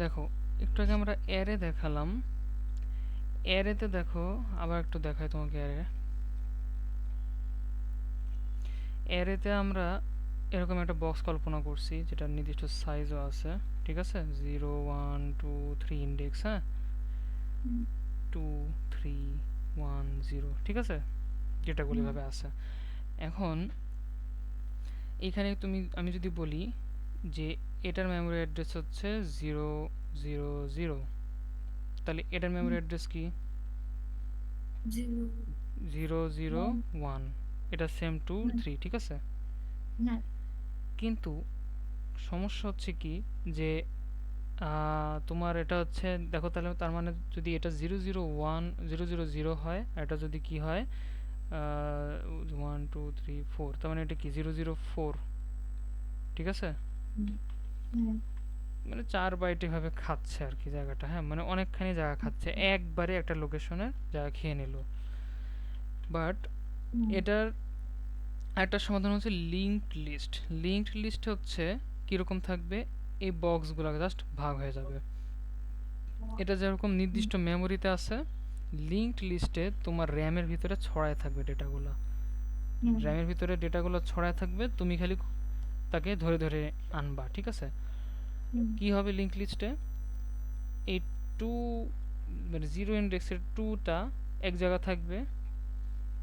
দেখো, একটু আগে আমরা অ্যারে দেখালাম। অ্যারেতে দেখো, আবার একটু দেখাই তোমাকে অ্যারে। অ্যারেতে আমরা এরকম একটা বক্স কল্পনা করছি যেটার নির্দিষ্ট সাইজও আছে। ঠিক আছে, 0 1 2 3 ইন্ডেক্স, হ্যাঁ, হুম, 2 3 1 0, ঠিক আছে, ডেটাগুলো হুম, এভাবে আছে। এখন এখানে আমি যদি বলি যে এটার মেমোরি অ্যাড্রেস হচ্ছে 0 0 0, তাহলে এটার হুম, মেমোরি অ্যাড্রেস কি? 0 1 0 0 1। এটা সেম টু হুম, 3, ঠিক আছে। হ্যাঁ, কিন্তু সমস্যা হচ্ছে কি, যে তোমার এটা হচ্ছে, দেখো তাহলে তার মানে যদি এটা 0 0 1 0 0 0 হয়, এটা যদি কি হয় 1 2 3 4, তার মানে এটা কি 0 0 4, ঠিক আছে। হুম, হুম, মানে 4 বাইট এভাবে খাচ্ছে আর কি জায়গাটা, হ্যাঁ, মানে অনেকখানি জায়গা খাচ্ছে, একবারে একটা লোকেশনের জায়গা খেয়ে নিল। বাট হুম, এটার একটা সমাধান হচ্ছে লিঙ্কড লিস্ট। লিঙ্কড লিস্ট হচ্ছে কীরকম থাকবে, এই বক্সগুলো জাস্ট ভাগ হয়ে যাবে। এটা যেরকম হুম, নির্দিষ্ট মেমোরিতে আছে, লিঙ্কড লিস্টে তোমার র্যামের ভিতরে ছড়ায় থাকবে ডেটাগুলো। হুম, র্যামের ভিতরে ডেটাগুলো ছড়ায় থাকবে, তুমি খালি তাকে ধরে ধরে আনবা, ঠিক আছে। হুম, কি হবে লিঙ্ক লিস্টে, এই টু, মানে জিরো ইন্ডেক্সের টুটা এক জায়গা থাকবে,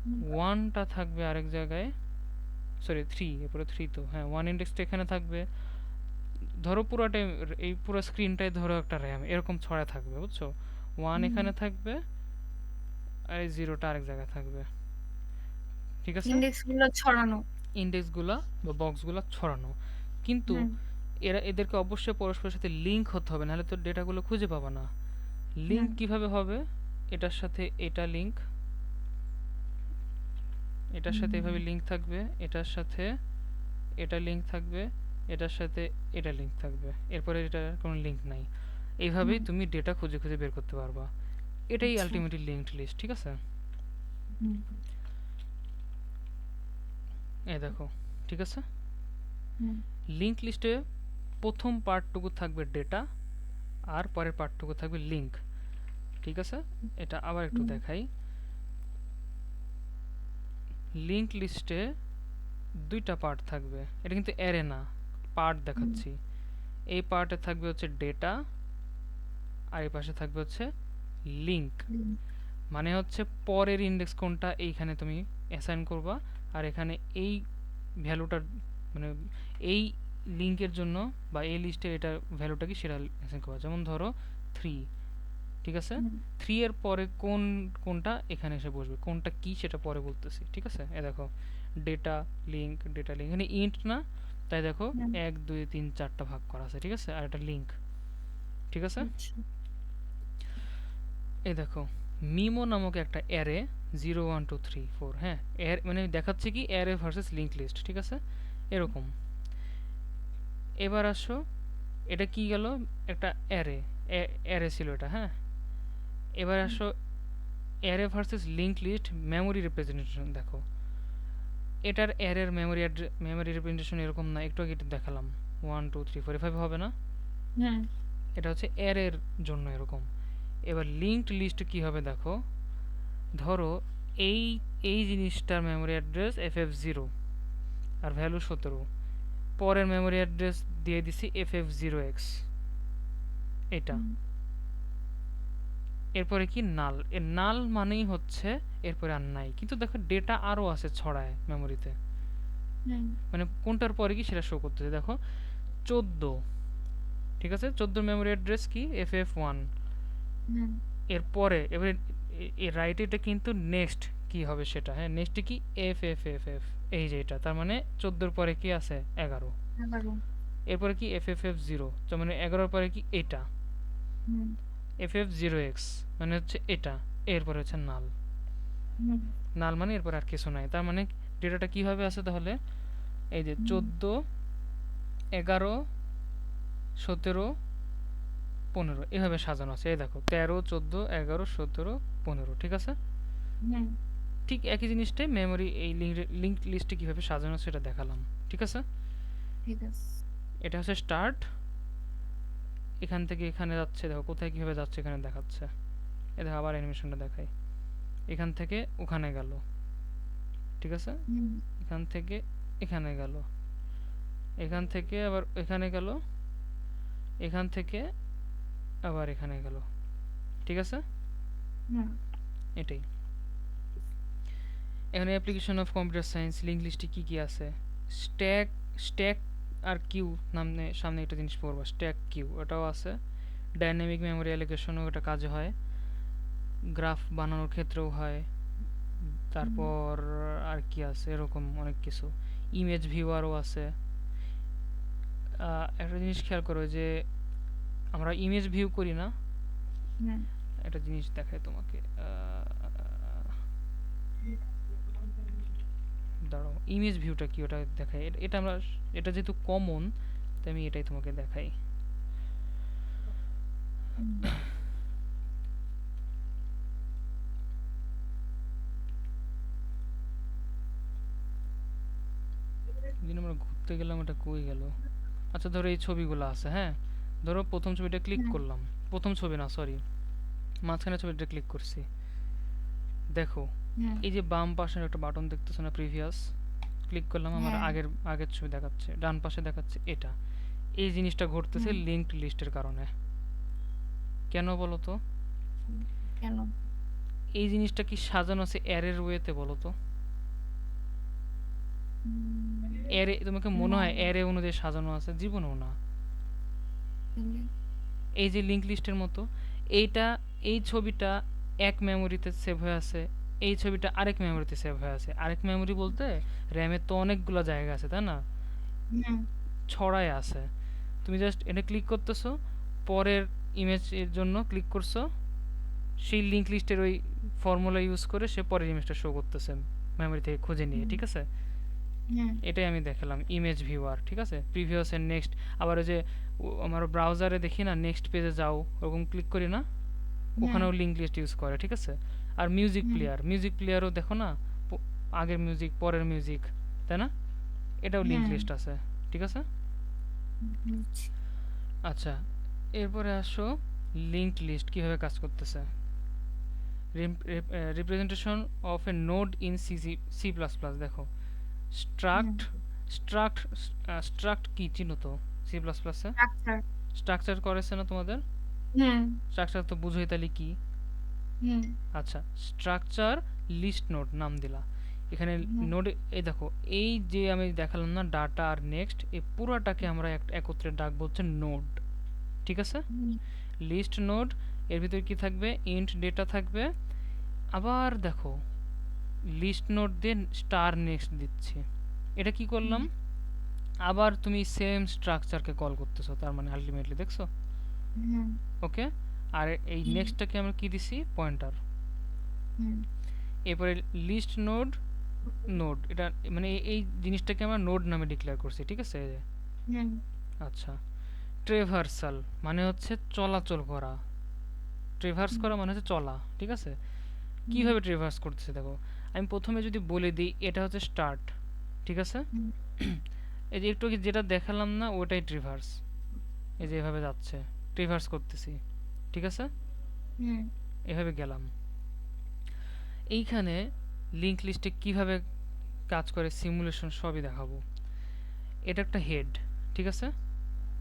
হুম, ওয়ানটা থাকবে আরেক জায়গায়, সরি থ্রি, এরপরে থ্রি তো হ্যাঁ, ওয়ান ইন্ডেক্সটা এখানে থাকবে। ধরো পুরোটাই, এই পুরো স্ক্রিনটাই ধরো একটা র্যাম, এরকম ছড়ায় থাকবে, বুঝছো। ওয়ান হুম। এখানে থাকবে, আর এই জিরোটা আরেক জায়গায় থাকবে, ঠিক আছে। ইন্ডেক্স গুলো ছড়ানো। ইন্ডেক্সগুলা বা বক্সগুলা ছড়ানো, কিন্তু হুম, এদেরকে অবশ্যই পরস্পরের সাথে লিঙ্ক হতে হবে, নাহলে তো ডেটাগুলো খুঁজে পাবা না। লিঙ্ক হুম, কিভাবে হবে, এটার সাথে এটা লিঙ্ক, এটার সাথে এভাবে হুম, লিঙ্ক থাকবে, এটার সাথে এটা লিঙ্ক থাকবে, এটার সাথে এটা লিঙ্ক থাকবে, এরপরে এটার কোনো লিঙ্ক নাই। এইভাবেই হুম, তুমি ডেটা খুঁজে খুঁজে বের করতে পারবা। এটাই আচ্ছা, আলটিমেটলি লিঙ্কড লিস্ট, ঠিক আছে। হুম, এই দেখো, ঠিক আছে। হুম, লিঙ্ক লিস্টে প্রথম পার্টটুকু থাকবে ডেটা, আর পরের পার্টটুকু থাকবে লিঙ্ক, ঠিক আছে। এটা আবার একটু হুম, দেখাই। লিঙ্ক লিস্টে দুইটা পার্ট থাকবে, এটা কিন্তু অ্যারে না, পার্ট হুম, দেখাচ্ছি। এই পার্টে থাকবে হচ্ছে ডেটা, আর এই পাশে থাকবে হচ্ছে লিঙ্ক। হুম, মানে হচ্ছে পরের ইন্ডেক্স কোনটা এইখানে তুমি অ্যাসাইন করবা, আর এখানে এই ভ্যালুটার, মানে এই লিঙ্কের জন্য বা এই লিস্টের এটা ভ্যালুটা কি সেটা অ্যাসাইন করবা। যেমন ধরো থ্রি, ঠিক আছে। হুম, থ্রি এর পরে কোনটা এখানে এসে বসবে, কোনটা কি সেটা পরে বলতেছি, ঠিক আছে। এ দেখো, ডেটা লিঙ্ক, ডেটা লিঙ্ক, এখানে ইন্ট না, তাই দেখো হুম, 1 2 3 4টা ভাগ করা আছে, ঠিক আছে, আর এটা লিঙ্ক, ঠিক আছে। আচ্ছা, এই দেখো, মিমো নামক একটা অ্যারে 0 1 2 3 4, হ্যাঁ, মানে দেখাচ্ছে কি অ্যারে ভার্সেস লিঙ্ক লিস্ট, ঠিক আছে, এরকম। এবার আসো, এটা কি গেল, একটা অ্যারে, অ্যারে ছিল এটা, হ্যাঁ। এবার হুম, আসো, array versus link list memory representation দেখো। এটার অ্যারের মেমোরি রিপ্রেজেন্টেশন এরকম না, একটু আগে এটা দেখালাম, 1 2 3 4 এভাবে হবে না। হ্যাঁ, এটা হচ্ছে অ্যারের জন্য এরকম। এবার লিঙ্কড লিস্ট কি হবে দেখো, ধরো এই এই জিনিসটার মেমোরি অ্যাড্রেস FF0 আর ভ্যালু 17, পরের মেমোরি অ্যাড্রেস দিয়ে দিছি FF0X, এটা। হুম, এরপরে কি নাল, এর নাল মানেই হচ্ছে এরপরে আর নাই, কিন্তু দেখো ডেটা আরও আছে ছড়ায় মেমোরিতে, হ্যাঁ, মানে কোনটার পরে কি সেটা শো করতেছে, দেখো 14, ঠিক আছে, 14 মেমোরি অ্যাড্রেস কি FF1। হ্যাঁ, এরপরে এবারে এর রাইট, এটা কিন্তু নেক্সট কি হবে সেটা, হ্যাঁ, নেক্সট কি FFFF, এই যে এটা, তার মানে 14-র পরে কি আছে 11। 11, এরপরে কি FFF0, তার মানে 11-র পরে কি এটা হুম, FF0X, মানে হচ্ছে এটা। এরপরে হচ্ছে নাল, হুম, নাল মানে এরপর আর কিছু নাই, তার মানে ডেটাটা কিভাবে আছে তাহলে, এই যে হুম, 14 11 17 15 এভাবে সাজানো আছে, এই দেখো 13 14 11 17 15, ঠিক আছে। হ্যাঁ, ঠিক একই জিনিসটাই মেমোরি এই লিঙ্ক লিস্টে কীভাবে সাজানো সেটা দেখালাম, ঠিক আছে। ঠিক আছে, এটা হচ্ছে স্টার্ট, এখান থেকে এখানে যাচ্ছে, দেখো কোথায় কিভাবে যাচ্ছে এখানে দেখাচ্ছে। এ দেখো আবার অ্যানিমেশনটা দেখাই। এখান থেকে ওখানে গেল, ঠিক আছে? হুম এখান থেকে এখানে গেল, এখান থেকে আবার এখানে গেল, এখান থেকে আবার এখানে গেল, ঠিক আছে? হুম এটাই। এখানে application of computer science link লিস্টে কী কী আছে? স্ট্যাক, স্ট্যাক আর কিউ নামে সামনে একটা জিনিস পড়বা, স্ট্যাক কিউ, ওটাও আছে। ডাইনামিক মেমোরি অ্যালোকেশনও এটা কাজে হয়, গ্রাফ বানানোর ক্ষেত্রেও হয়। তারপর আর কি আছে, এরকম অনেক কিছু। ইমেজ ভিউয়ারও আছে। একটা জিনিস খেয়াল করো যে আমরা ইমেজ ভিউ করি না, হুম একটা জিনিস দেখাই তোমাকে। দাঁড়াও, ইমেজ ভিউটা কি ওটা দেখাই। এটা আমরা, এটা যেহেতু কমন তাই আমি এটাই তোমাকে দেখাই। হুম যেদিন আমরা ঘুরতে গেলাম এটা কই গেল? আচ্ছা ধরো এই ছবিগুলো আছে, হ্যাঁ। ধরো প্রথম ছবিটা ক্লিক হুম করলাম, প্রথম ছবি না সরি, মাঝখানে ছবিটা ক্লিক করছি। দেখো হুম এই যে বাম পাশের একটা বাটন দেখতেছো না, প্রিভিয়াস, ক্লিক করলাম, আমার হ্যাঁ আগের আগের ছবি দেখাচ্ছে, ডান পাশে দেখাচ্ছে এটা। এই জিনিসটা ঘটতেছে হুম লিঙ্কড লিস্টের কারণে। কেন বলো তো? কেন? এই জিনিসটা কি সাজানো আছে অ্যারের ওয়েতে বলো তো? অ্যারে তোমাকে মনে না হয় অ্যারে অনুযায়ী সাজানো আছে? জীবনেও না। তাহলে এই যে লিঙ্ক লিস্টের মতো, এইটা, এই ছবিটা এক মেমোরিতে সেভ হয়ে আছে, এই ছবিটা আরেক মেমোরিতে সেভ হয়ে আছে। আরেক মেমোরি বলতে র্যামের তো অনেকগুলো জায়গা আছে তাই না, হুম ছড়ায় আছে। তুমি জাস্ট এটা ক্লিক করতেছো, পরের ইমেজের জন্য ক্লিক করছো, সেই লিঙ্ক লিস্টের ওই ফর্মুলা ইউজ করে সে পরের ইমেজটা শো করতেছে মেমোরি থেকে খুঁজে নিয়ে, হুম ঠিক আছে? হুম এটাই আমি দেখালাম ইমেজ ভিউয়ার, ঠিক আছে? Previous and next. আবার ওই যে আমার ব্রাউজারে দেখি না, নেক্সট পেজে যাও ওরকম ক্লিক করি না, হুম ওখানেও লিঙ্ক লিস্ট ইউজ করে, ঠিক আছে? আর মিউজিক হুম প্লেয়ার, মিউজিক প্লেয়ারও দেখো না, আগের মিউজিক পরের মিউজিক, তাই না? এটাও লিঙ্ক হুম লিস্ট আছে, ঠিক আছে? বুঝছি। আচ্ছা, এরপরে আসো লিঙ্কড লিস্ট কিভাবে কাজ করতেছে। Representation of a node in C plus plus. দেখো হুম স্ট্রাক্ট, স্ট্রাক্ট, স্ট্রাক্ট কি চিনো তো সি প্লাস প্লাসে? আচ্ছা স্ট্রাকচার করেছে না তোমাদের? হুম স্ট্রাকচার তো বুঝোই তাহলে কি। হুম আচ্ছা, স্ট্রাকচার লিস্ট নোড নাম দিলা। এখানে হুম নোড, এই দেখো এই যে আমি দেখালাম না ডাটা আর নেক্সট, এই পুরাটাকে আমরা একত্রে ডাকবো হচ্ছে নোড, ঠিক আছে? হুম লিস্ট নোড। এর ভিতরে কি থাকবে? ইন্ট ডেটা থাকবে। আবার দেখো লিস্ট নোড দিয়ে স্টার নেক্সট দিচ্ছি। এটা কি হুম করলাম? আবার তুমি সেম স্ট্রাকচারকে কল করতেছো, তার মানে আলটিমেটলি দেখছো? হুম ওকে। আর এই হুম নেক্সটটাকে আমরা কি দিছি? পয়েন্টার। হুম এরপরে লিস্ট নোড, নোড এটা মানে এই জিনিসটাকে আমরা নোড নামে ডিক্লেয়ার করছি, ঠিক আছে? এই যে, হুম আচ্ছা। ট্রেভার্সাল মানে হচ্ছে চলাচল করা, ট্রেভার্স হুম করা মানে হচ্ছে চলা, ঠিক আছে? হুম কিভাবে ট্রেভার্স করতেছে দেখো, আমি প্রথমে যদি বলে দিই এটা হচ্ছে স্টার্ট, ঠিক আছে? হুম এই যে একটু আগে যেটা দেখালাম না ওটাই ট্রিভার্স, এই যে এভাবে যাচ্ছে, ট্রিভার্স করতেছি, ঠিক আছে? হুম এভাবে গেলাম। এইখানে লিঙ্ক লিস্টে কিভাবে কাজ করে সিমুলেশন সবই দেখাবো। এটা একটা হেড, ঠিক আছে?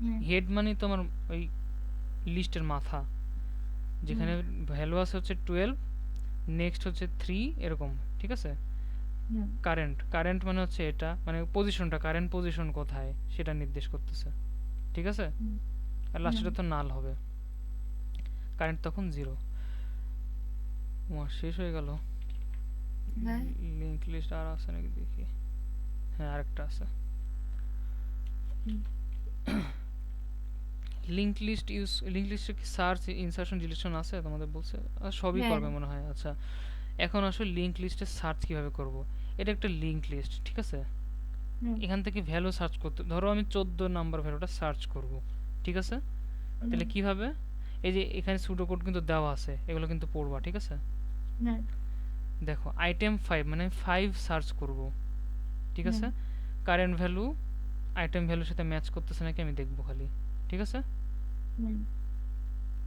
হুম হেড মানে তোমার ওই লিস্টের মাথা, হুম যেখানে ভ্যালু আছে হচ্ছে 12, নেক্সট হচ্ছে 3 এরকম, ঠিক আছে? হুম কারেন্ট, কারেন্ট মানে হচ্ছে এটা মানে পজিশনটা, কারেন্ট পজিশন কোথায় সেটা নির্দেশ করতেছে, ঠিক আছে? হুম আর হুম লাস্টেটা তো নাল হবে, কারেন্ট তখন 0। তোমার শেষ হয়ে গেল। হ্যাঁ লিঙ্ক লিস্ট আর আছে নাকি দেখি। হ্যাঁ আরেকটা আছে। হুম লিঙ্ক লিস্ট ইউজ, লিঙ্ক লিস্টে কি সার্চ ইনসার্শন ডিলিশন আছে তোমাদের বলছে? সবই হ্যাঁ করবে মনে হয়। আচ্ছা, এখন আসলে লিঙ্ক লিস্টে সার্চ কিভাবে করব। এটা একটা লিঙ্ক লিস্ট, ঠিক আছে? হুম এখান থেকে ভ্যালু সার্চ করতে, ধরো আমি 14 নাম্বার ভ্যালুটা সার্চ করব, ঠিক আছে? হুম তাহলে কিভাবে? এই যে এখানে সুডো কোড কিন্তু দেওয়া আছে, এগুলো কিন্তু পড়বা, ঠিক আছে? হুম দেখো আইটেম 5 মানে 5 সার্চ করব, ঠিক হুম আছে? কারেন্ট ভ্যালু আইটেম ভ্যালুর সাথে ম্যাচ করতেছে নাকি আমি দেখবো খালি, ঠিক আছে? হুম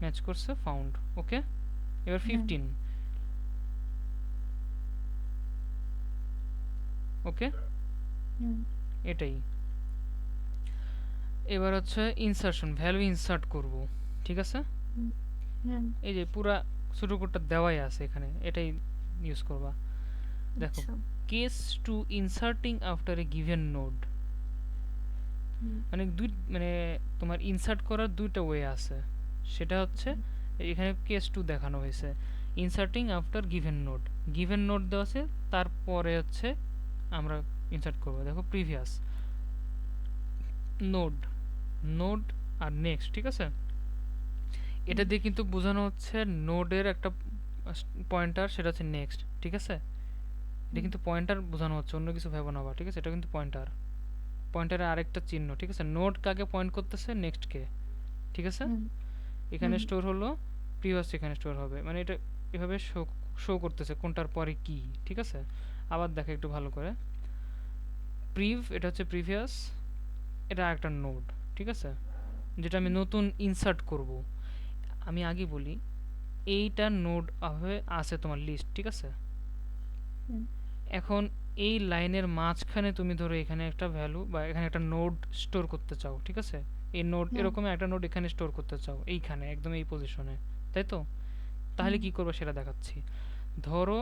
ম্যাচ করছে, ফাউন্ড। ওকে, এবার হুম 15। ওকে, হুম এটাই। এবার হচ্ছে ইনসার্শন, ভ্যালু ইনসার্ট করব, ঠিক আছে? হুম হুম এই যে পুরা ছোটো কোডটা দেওয়াই আছে এখানে, এটাই ইউজ করবা। দেখো, আচ্ছা case two inserting after a given node, হুম মানে তোমার ইনসার্ট করার দুইটা ওয়ে আছে। সেটা হচ্ছে হুম এখানে কেস টু দেখানো হয়েছে, inserting after given node. Given node দেওয়া আছে, তারপরে হচ্ছে আমরা ইনসার্ট করবো। দেখো, প্রিভিয়াস নোড, নোড আর নেক্সট, ঠিক আছে? এটা হুম দিয়ে কিন্তু বোঝানো হচ্ছে নোডের একটা পয়েন্টার, সেটা হচ্ছে নেক্সট, ঠিক আছে? এটা হুম কিন্তু পয়েন্টার বোঝানো হচ্ছে, অন্য কিছু ভেবো না বা, ঠিক আছে? এটা কিন্তু পয়েন্টার, পয়েন্টারের আরেকটা চিহ্ন, ঠিক আছে? নোড কাকে পয়েন্ট করতেছে, নেক্সট কে, ঠিক আছে? হুম এখানে হুম স্টোর হলো, প্রিভিয়াস এখানে স্টোর হবে, মানে এটা এভাবে শো শো করতেছে কোনটার পরে কি, ঠিক আছে? আবার দেখো একটু ভালো করে, এটা হচ্ছে প্রিভিয়াস, এটা একটা নোড, ঠিক আছে? যেটা আমি নতুন ইনসার্ট করব। আমি আগে বলি, এইটা নোড হয়ে আছে তোমার লিস্ট, ঠিক আছে? হুম এখন এই লাইনের মাঝখানে তুমি ধরো এখানে একটা ভ্যালু বা এখানে একটা নোড স্টোর করতে চাও, ঠিক আছে? এই নোড, হুম এরকম একটা নোড এখানে স্টোর করতে চাও, এইখানে একদম এই পজিশনে, তাই তো? তাহলে হুম কি করবো সেটা দেখাচ্ছি। ধরো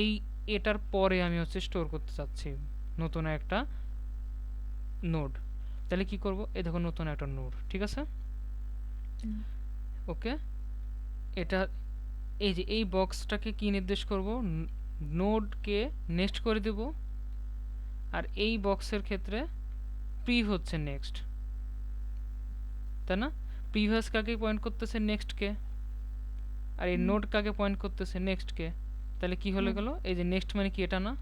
এই, এটার পরে আমি হচ্ছে স্টোর করতে চাচ্ছি নতুন একটা নোড, তাহলে কি করব? এই দেখো, নতুন একটা নোড, ঠিক আছে? হুম ওকে, এটা, এই যে এই বক্সটাকে কি নির্দেশ করব, নোডকে নেক্সট করে দেব। আর এই বক্সের ক্ষেত্রে প্রিভ হচ্ছে নেক্সট, তাই না? প্রিভিয়াস কাকে পয়েন্ট করতেছে, নেক্সট কে। আর এই হুম নোড কাকে পয়েন্ট করতেছে, নেক্সট কে। তাহলে কি হলে হুম গেল, এই যে নেক্সট মানে কি, এটা না?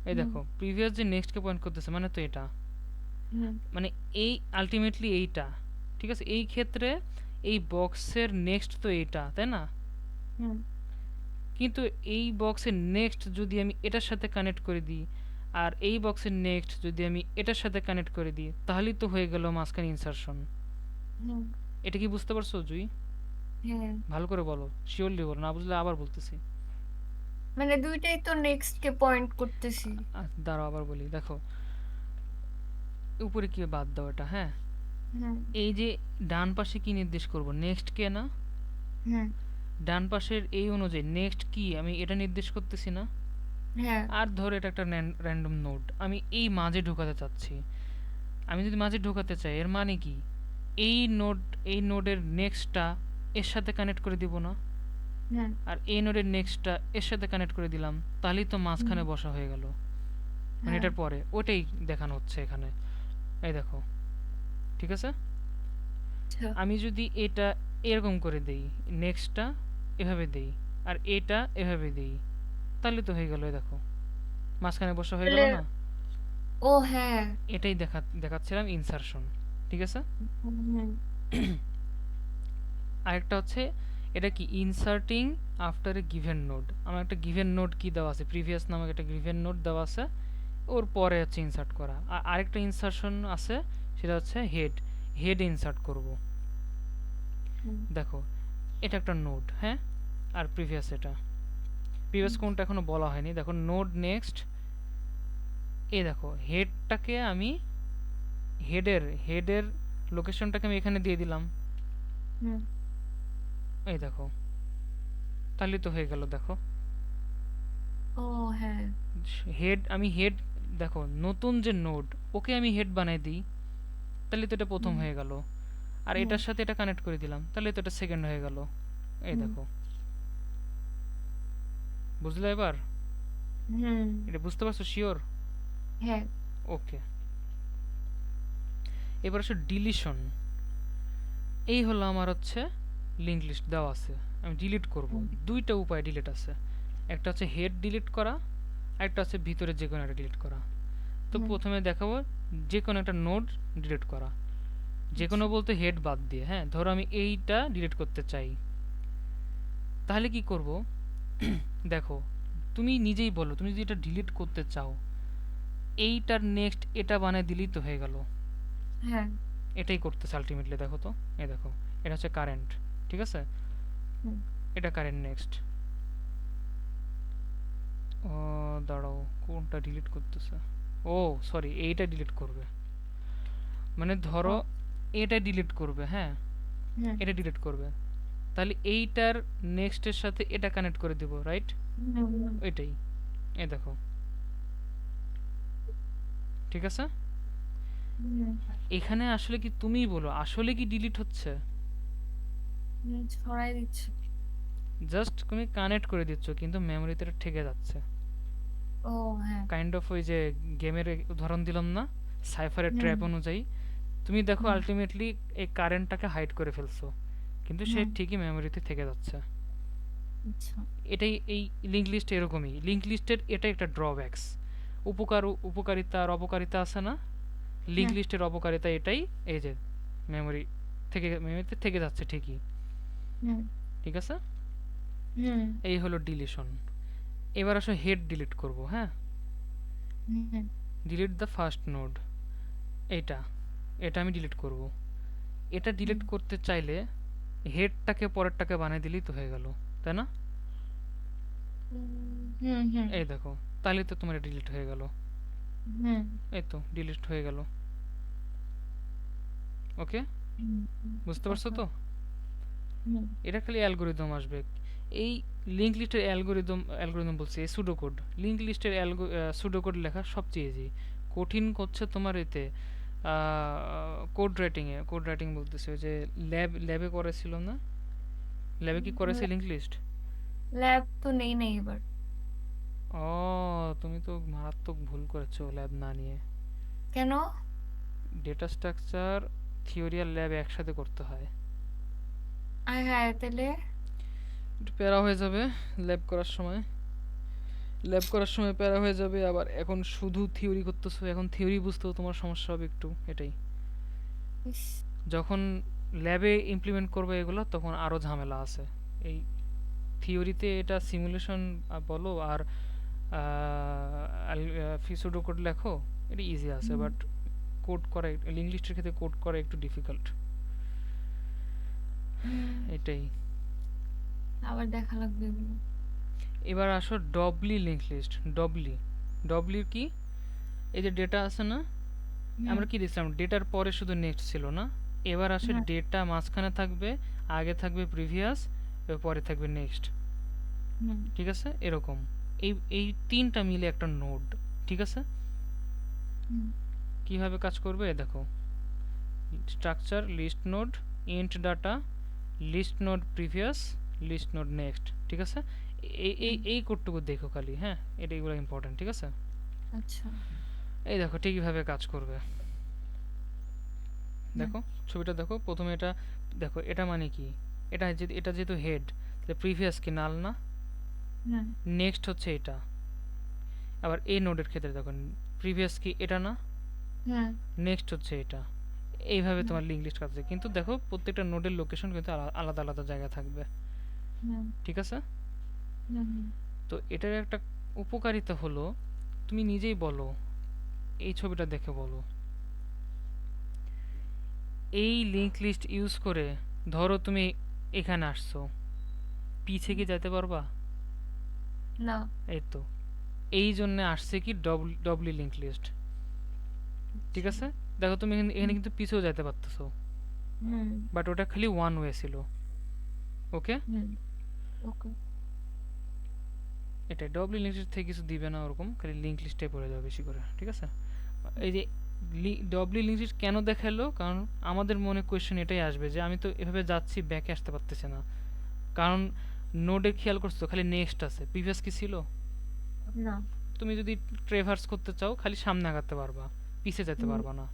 এই হুম দেখো, প্রিভিয়াস যে নেক্সটকে পয়েন্ট করতেছে মানে তো এটা, হুম মানে এই আলটিমেটলি এইটা, ঠিক আছে? এই ক্ষেত্রে এই বক্সের নেক্সট তো এইটা, তাই না? হুম কিন্তু এই বক্সের নেক্সট যদি আমি এটার সাথে কানেক্ট করে দিই, আর এই বক্সের নেক্সট যদি আমি এটার সাথে কানেক্ট করে দিই, তাহলেই তো হয়ে গেল মাঝখানে ইনসারশন। হুম এটা কি বুঝতে পারছো জুই? হ্যাঁ ভালো করে বলো, শিওরলি বলো, না বুঝলে আবার বলতেছি। মানে দুইটাই তো নেক্সট কে পয়েন্ট করতেছি দাঁড়াও আবার বলি, দেখো উপরে কি বাদ দাও এটা, হ্যাঁ? হুম এই যে ডান পাশে কি নির্দেশ করব, নেক্সট কে না? হুম ডান পাশের এই অনুযায়ী নেক্সট কি আমি এটা নির্দেশ করতেছি না? হ্যাঁ আর ধর এটা একটা র্যান্ডম নোড, আমি এই মাঝে ঢোকাতে চাচ্ছি। আমি যদি মাঝে ঢোকাতে চাই, এর মানে কি, এই নোড, এই নোডের নেক্সটটা এর সাথে কানেক্ট করে দিব না? হুম আর এই নোডের নেক্সটটা এর সাথে কানেক্ট করে দিলাম, তাহলেই তো হুম মাঝখানে বসা হয়ে গেল। মানে হ্যাঁ এটার পরে ওটাই দেখানো হচ্ছে এখানে, এই দেখো, ঠিক আছে? আচ্ছা আমি যদি এটা এরকম করে দেই, নেক্সটটা এভাবে দেই, আর এটা এভাবে দেই, তাহলে তো হয়ে গেল, এই দেখো মাঝখানে বসা হয়ে গেল তাহলে না? ও হ্যাঁ এটাই দেখাচ্ছিলাম ইনসারশন, ঠিক আছে? হুম হুম আরেকটা হচ্ছে, এটা কি, inserting after a given node. আমার একটা গিভেন নোড কি দেওয়া আছে, প্রিভিয়াস নামক একটা গিভেন নোড দেওয়া আছে, ওর পরে হচ্ছে ইনসার্ট করা। আর আরেকটা ইনসারশন আছে, সেটা হচ্ছে হেড, হেড ইনসার্ট করব। হুম দেখো, এটা একটা নোড, হ্যাঁ? আর প্রিভিয়াস, এটা প্রিভিয়াস হুম কোনটা এখনো বলা হয়নি। দেখো, নোড নেক্সট, এই দেখো হেডটাকে আমি, হেডের লোকেশনটাকে আমি এখানে দিয়ে দিলাম, হুম এই দেখো, তাহলে তো হয়ে গেল। দেখো, ও হ্যাঁ হেড, আমি হেড, দেখো নতুন যে নোড, ওকে আমি হেড বানাই দিই, তাহলে তো এটা প্রথম হুম হয়ে গেল। আর হুম এটার সাথে এটা কানেক্ট করে দিলাম, তাহলে তো এটা সেকেন্ড হয়ে গেল। এই হুম দেখো, বুঝলে এবার? হুম এটা বুঝতে পারছো শিওর? হ্যাঁ ওকে, এবার আসলে ডিলিশন। এই হলো আমার হচ্ছে লিঙ্ক লিস্ট দেওয়া আছে, আমি ডিলিট করব। হুম দুইটা উপায় ডিলিট আছে, একটা হচ্ছে হেড ডিলিট করা, একটা হচ্ছে ভিতরে যে কোনো একটা ডিলিট করা। তো হুম প্রথমে দেখাবো যে কোনো একটা নোড ডিলিট করা, যে কোনো আচ্ছা বলতে হেড বাদ দিয়ে, হ্যাঁ? ধরো আমি এইটা ডিলিট করতে চাই, তাহলে কি করব? দেখো, তুমি নিজেই বলো, তুমি যদি এটা ডিলিট করতে চাও, এইটার নেক্সট এটা বানায় দিলেই তো হয়ে গেল, হ্যাঁ এটাই করতেছে আলটিমেটলি। দেখো তো, এই দেখো, এটা হচ্ছে কারেন্ট, ঠিক আছে? হুম। এটা কারেন্ট নেক্সট। ও দাঁড়াও, কোনটা ডিলিট করতেছে? ও সরি, এইটা ডিলিট করবে। মানে ও। ধরো এটা ডিলিট করবে, হ্যাঁ, হুম। এটা ডিলিট করবে, তাহলে এইটার নেক্সটের সাথে এটা কানেক্ট করে দিব, রাইট? হুম। হুম। এটাই, এই দেখো, ঠিক আছে? হুম। এখানে আসলে কি তুমিই বলো, আসলে কি ডিলিট হচ্ছে? ছড়াই দিচ্ছি। জাস্ট তুমি কানেক্ট করে দিচ্ছ, কিন্তু মেমোরিতে এটা ঠেকে যাচ্ছে। ও হ্যাঁ। কাইন্ড অফ ওই যে গেমের উদাহরণ দিলাম না, সাইফারের হুম। ট্র্যাপ অনুযায়ী, তুমি দেখো হুম। আলটিমেটলি এই কারেন্টটাকে হাইড করে ফেলছো, কিন্তু সে হুম। ঠিকই মেমোরিতে থেকে যাচ্ছে। আচ্ছা। এটাই এই লিঙ্ক লিস্ট এরকমই। লিঙ্ক লিস্টের এটা একটা ড্রব্যাকস। উপকারিতা আর অপকারিতা আছে না? লিঙ্ক হুম। লিস্টের অপকারিতা এটাই, এই যে মেমোরিতে থেকে যাচ্ছে ঠিকই, হুম। ঠিক আছে? হুম। এই হলো ডিলিশন। এবার আসো হেড ডিলিট করব, হ্যাঁ? হুম। ডিলিট দ্য ফার্স্ট নোড, এইটা, এটা আমি ডিলিট করব। এটা ডিলিট করতে চাইলে হেডটাকে পরেরটাকে বানিয়ে দিলেই তো হয়ে গেল, তাই না? হুম। হুম। এই দেখো, তাহলে তো তোমার ডিলিট হয়ে গেল। হুম। এই তো ডিলিট হয়ে গেল। ওকে, হুম। বুঝতে পারছো ওকে। তো? হুম। এটা খালি অ্যালগোরিদম আসবে। এই লিঙ্ক লিস্টের অ্যালগোরিদম বলছি, এই সুডোকোড। লিঙ্ক লিস্টের সুডোকোড লেখা সবচেয়ে ইজি। কঠিন করছে তোমার এতে কোড রাইটিং বলতেছে, ওই যে ল্যাবে করেছিল না? ল্যাবে কি করেছে লিঙ্ক লিস্ট? ল্যাব তো নেই নেই এবার। ও, তুমি তো মারাত্মক ভুল করেছো ল্যাব না নিয়ে। কেন? ডেটা স্ট্রাকচার, থিওরি আর ল্যাব একসাথে করতে হয়। আয় হায় তাহলে। একটু প্যারা হয়ে যাবে ল্যাব করার সময়। প্যারা হয়ে যাবে, আবার এখন শুধু থিওরি করতেছো, এখন থিওরি বুঝতেও তোমার সমস্যা হবে একটু, এটাই। ইস। যখন ল্যাবে ইমপ্লিমেন্ট করবে এগুলো, তখন আরও ঝামেলা আছে। এই থিওরিতে এটা সিমুলেশন বলো আর ফিসুডো কোড লেখো, এটা ইজি আছে, হুম। বাট কোড করা, ইংলিশের ক্ষেত্রে কোড করা একটু ডিফিকাল্ট, হুম। এটাই। আবার দেখা লাগবে এগুলো। এবার আসো ডবলি লিঙ্ক লিস্ট। ডবলির কি, এই যে ডেটা আছে না, হুম। আমরা কি দিছিলাম, ডেটার পরে শুধু নেক্সট ছিল না? এবার আসে হুম। ডেটা মাঝখানে থাকবে, আগে থাকবে প্রিভিয়াস, পরে থাকবে নেক্সট, হুম। ঠিক আছে? এরকম এই এই তিনটা মিলে একটা নোড, ঠিক আছে? হুম। কিভাবে কাজ করবে দেখো, structure list node, int data, list node previous, list node next, ঠিক আছে? হুম। এই কোডটুকু দেখো খালি, হ্যাঁ, এগুলো ইম্পর্টেন্ট, ঠিক আছে? আচ্ছা। এই দেখো ঠিকইভাবে কাজ করবে। হুম। দেখো ছবিটা দেখো, প্রথমে এটা দেখো, এটা মানে কি, এটা যেহেতু হেড, তাহলে প্রিভিয়াস কি নাল না? হুম। নেক্সট হচ্ছে এটা। আবার এই নোডের ক্ষেত্রে দেখো, প্রিভিয়াস কি এটা না? হুম। নেক্সট হচ্ছে এটা। এইভাবে হুম। তোমার লিঙ্ক লিস্ট কাজ হয়, কিন্তু দেখো প্রত্যেকটা নোডের লোকেশন কিন্তু আলাদা আলাদা জায়গায় থাকবে, হুম। ঠিক আছে? হুম। তো এটার একটা উপকারিতা হলো, তুমি নিজেই বলো, এই ছবিটা দেখে বলো, এই লিঙ্ক লিস্ট ইউজ করে ধরো তুমি এখানে আসছো, পিছে কি যেতে পারবা? না। এই তো, এই জন্য আসছে কি ডবলি লিঙ্ক লিস্ট, ঠিক আচ্ছা। আছে? দেখো তুমি এখানে হুম। এখানে কিন্তু পিছেও যেতে পারতেছো, হুম। বাট ওটা খালি ওয়ান ওয়ে ছিল। ওকে, হুম। ওকে। এটা ডবলি লিঙ্ক লিস্ট থেকে কিছু দিবে না ওরকম, খালি লিঙ্ক লিস্টে পড়ে যাবে বেশি করে, ঠিক আছে? এই যে ডবলি লিঙ্ক লিস্ট কেন দেখালো, কারণ আমাদের মনে কোয়েশ্চেন এটাই আসবে যে আমি তো এভাবে যাচ্ছি, ব্যাকে আসতে পারতেছি না, কারণ নোডে খেয়াল করছো খালি নেক্সট আছে, প্রিভিয়াস কি ছিল? না। তুমি যদি ট্রেভার্স করতে চাও খালি সামনে আগাতে পারবা, পিছে যেতে হুম। পারবা না।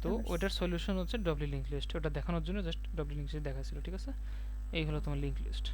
তো ওটার সলিউশন হচ্ছে ডবলি লিঙ্ক লিস্ট, ওটা দেখানোর জন্য জাস্ট ডবলি লিঙ্ক লিস্ট দেখাচ্ছিল, ঠিক আছে? এই হলো তোমার লিঙ্ক লিস্ট।